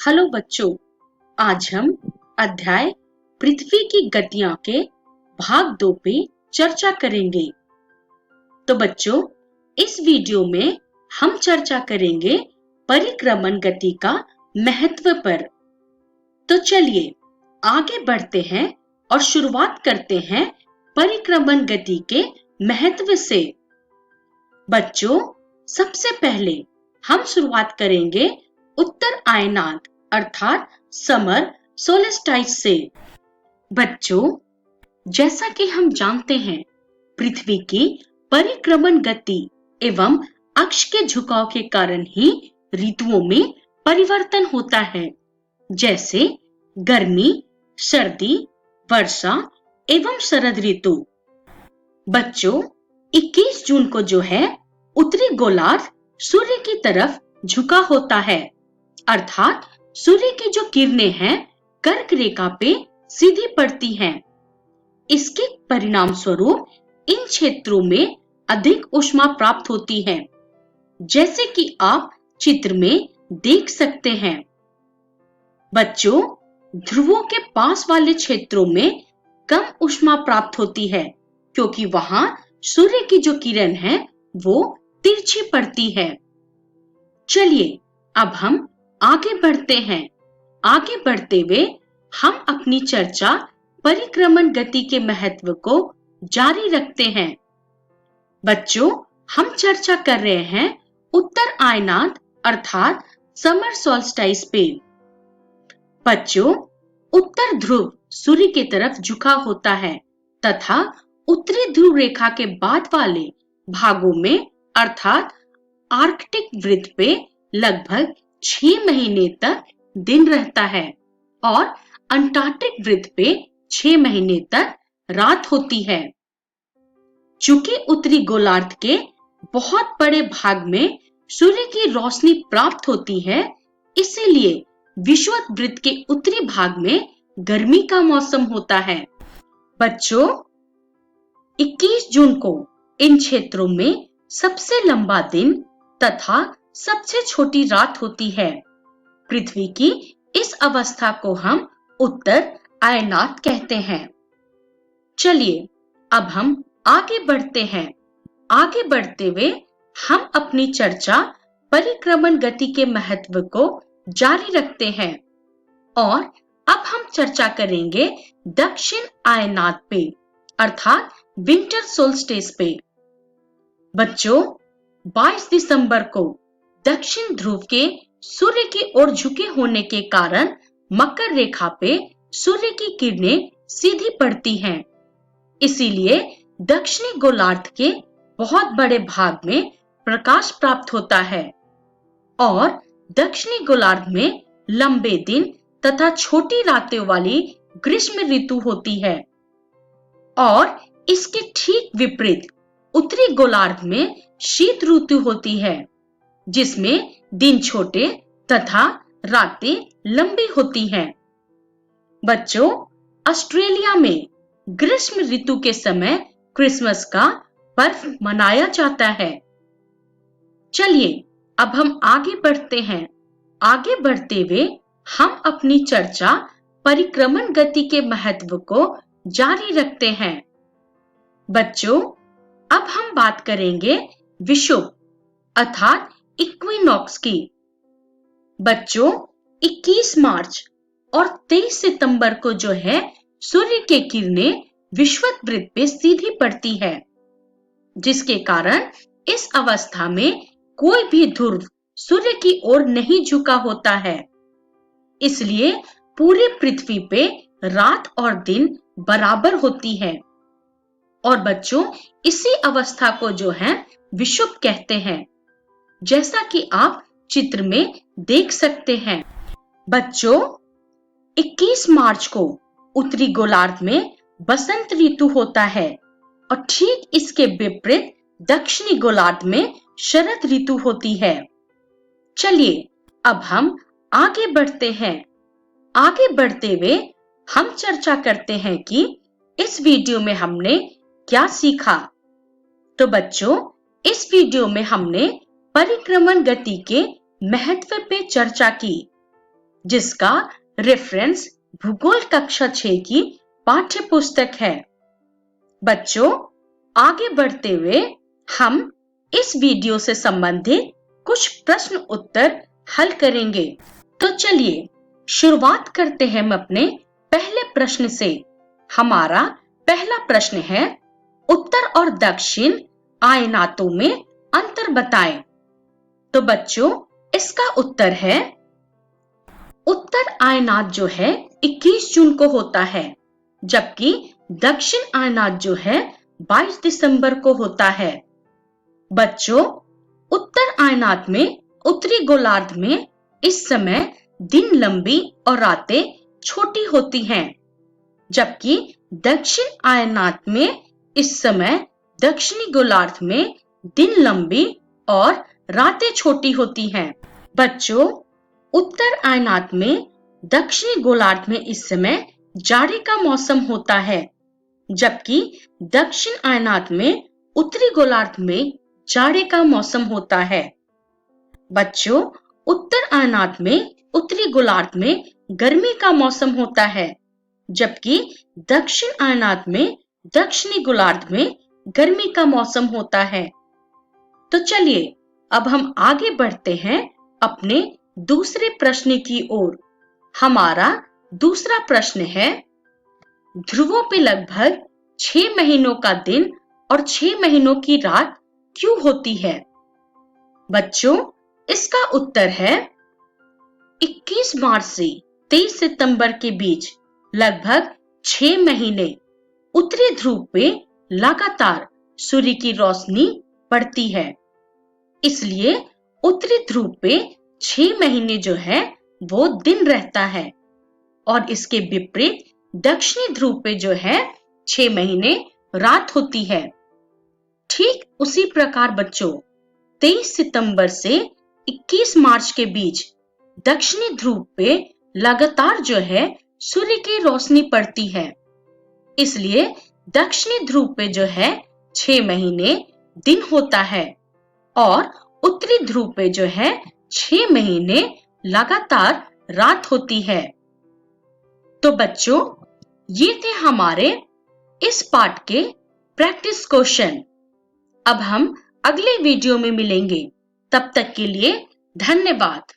Hello बच्चों, आज हम अध्याय पृथ्वी की गतियां के भाग 2 पे चर्चा करेंगे। तो बच्चों, इस वीडियो में हम चर्चा करेंगे परिक्रमण गति का महत्व पर। तो चलिए आगे बढ़ते हैं और शुरुआत करते हैं परिक्रमण गति के महत्व से। बच्चों, सबसे पहले हम शुरुआत करेंगे उत्तर आयनात अर्थात समर सोलेस्टाइस से। बच्चों, जैसा कि हम जानते हैं, पृथ्वी की परिक्रमण गति एवं अक्ष के झुकाव के कारण ही ऋतुओं में परिवर्तन होता है, जैसे गर्मी, सर्दी, वर्षा एवं शरद ऋतु। बच्चों, 21 जून को जो है उत्तरी गोलार्ध सूर्य की तरफ झुका होता है, अर्थात सूर्य की जो किरणें हैं कर्क रेखा पे सीधी पड़ती हैं। इसके परिणाम स्वरूप इन क्षेत्रों में अधिक ऊष्मा प्राप्त होती है, जैसे कि आप चित्र में देख सकते हैं। बच्चों, ध्रुवों के पास वाले क्षेत्रों में कम ऊष्मा प्राप्त होती है, क्योंकि वहां सूर्य की जो किरण है वो तिरछी पड़ती है। चलिए अब हम आगे बढ़ते हैं। आगे बढ़ते हुए हम अपनी चर्चा परिक्रमण गति के महत्व को जारी रखते हैं। बच्चों, हम चर्चा कर रहे हैं उत्तर आयनात अर्थात समर सोल्स्टाइस पे। बच्चों, उत्तर ध्रुव सूर्य की तरफ झुका होता है तथा उत्तरी ध्रुव रेखा के बाद वाले भागों में अर्थात आर्कटिक वृत्त पे लगभग 6 महीने तक दिन रहता है और अंटार्कटिक वृत्त पे 6 महीने तक रात होती है। चूंकि उत्तरी गोलार्ध के बहुत बड़े भाग में सूर्य की रोशनी प्राप्त होती है, इसीलिए विषुवत वृत्त के उत्तरी भाग में गर्मी का मौसम होता है। बच्चों, 21 जून को इन क्षेत्रों में सबसे लंबा दिन तथा सबसे छोटी रात होती है। पृथ्वी की इस अवस्था को हम उत्तर आयनात कहते हैं। चलिए अब हम आगे बढ़ते हैं। आगे बढ़ते हुए हम अपनी चर्चा परिक्रमण गति के महत्व को जारी रखते हैं और अब हम चर्चा करेंगे दक्षिण आयनात पे अर्थात विंटर सोल्स्टिस पे। बच्चों, 22 दिसंबर को दक्षिण ध्रुव के सूर्य की ओर झुके होने के कारण मकर रेखा पे सूर्य की किरणें सीधी पड़ती हैं। इसीलिए दक्षिणी गोलार्ध के बहुत बड़े भाग में प्रकाश प्राप्त होता है और दक्षिणी गोलार्ध में लंबे दिन तथा छोटी रातें वाली ग्रीष्म ऋतु होती है और इसके ठीक विपरीत उत्तरी गोलार्ध में शीत ऋतु होती है, जिसमें दिन छोटे तथा रातें लंबी होती हैं। बच्चों, ऑस्ट्रेलिया में ग्रीष्म ऋतु के समय क्रिसमस का पर्व मनाया जाता है। चलिए अब हम आगे बढ़ते हैं। आगे बढ़ते हुए हम अपनी चर्चा परिक्रमण गति के महत्व को जारी रखते हैं। बच्चों, अब हम बात करेंगे विषुव अर्थात इक्विनॉक्स की। बच्चों, 21 मार्च और 23 सितंबर को जो है सूर्य की किरणें विषुवत वृत्त पे सीधी पड़ती है, जिसके कारण इस अवस्था में कोई भी ध्रुव सूर्य की ओर नहीं झुका होता है। इसलिए पूरी पृथ्वी पे रात और दिन बराबर होती है और बच्चों, इसी अवस्था को जो है विषुव कहते हैं, जैसा कि आप चित्र में देख सकते हैं। बच्चों, 21 मार्च को उत्तरी गोलार्ध में बसंत ऋतु होता है और ठीक इसके विपरीत दक्षिणी गोलार्ध में शरद ऋतु होती है। चलिए अब हम आगे बढ़ते हैं। आगे बढ़ते हुए हम चर्चा करते हैं कि इस वीडियो में हमने क्या सीखा। तो बच्चों, इस वीडियो में हमने परिक्रमण गति के महत्व पे चर्चा की, जिसका रेफरेंस भूगोल कक्षा 6 की पाठ्य पुस्तक है। बच्चों, आगे बढ़ते हुए हम इस वीडियो से संबंधित कुछ प्रश्न उत्तर हल करेंगे। तो चलिए शुरुआत करते हैं हम अपने पहले प्रश्न से। हमारा पहला प्रश्न है, उत्तर और दक्षिण आयनातों में अंतर बताएं। तो बच्चों, इसका उत्तर है, उत्तर आयनात जो है 21 जून को होता है, जबकि दक्षिण आयनात जो है 22 दिसंबर को होता है। बच्चों, उत्तर आयनात में उत्तरी गोलार्ध में इस समय दिन लंबी और रातें छोटी होती हैं, जबकि दक्षिण आयनात में इस समय दक्षिणी गोलार्ध में दिन लंबी और रातें छोटी होती हैं। बच्चों, उत्तर आयनात में दक्षिणी गोलार्ध में इस समय जाड़े का मौसम होता है, जबकि दक्षिण आयनात में उत्तरी गोलार्ध में जाड़े का मौसम होता है। बच्चों, उत्तर आयनात में उत्तरी गोलार्ध में गर्मी का मौसम होता है, जबकि दक्षिण आयनात में दक्षिणी गोलार्ध में गर्मी का मौसम होता है। तो चलिए अब हम आगे बढ़ते हैं अपने दूसरे प्रश्न की ओर। हमारा दूसरा प्रश्न है, ध्रुवों पे लगभग 6 महीनों का दिन और 6 महीनों की रात क्यों होती है? बच्चों, इसका उत्तर है, 21 मार्च से 23 सितंबर के बीच लगभग 6 महीने उत्तरी ध्रुव पे लगातार सूर्य की रोशनी पड़ती है। इसलिए उत्तरी ध्रुव पे 6 महीने जो है वो दिन रहता है, और इसके विपरीत दक्षिणी ध्रुव पे जो है 6 महीने रात होती है। ठीक उसी प्रकार बच्चों, 23 सितंबर से 21 मार्च के बीच दक्षिणी ध्रुव पे लगातार जो है सूर्य की रोशनी पड़ती है। इसलिए दक्षिणी ध्रुव पे जो है 6 महीने दिन होता है, और उत्तरी ध्रुव पे जो है 6 महीने लगातार रात होती है। तो बच्चों, ये थे हमारे इस पाठ के प्रैक्टिस क्वेश्चन। अब हम अगले वीडियो में मिलेंगे। तब तक के लिए धन्यवाद।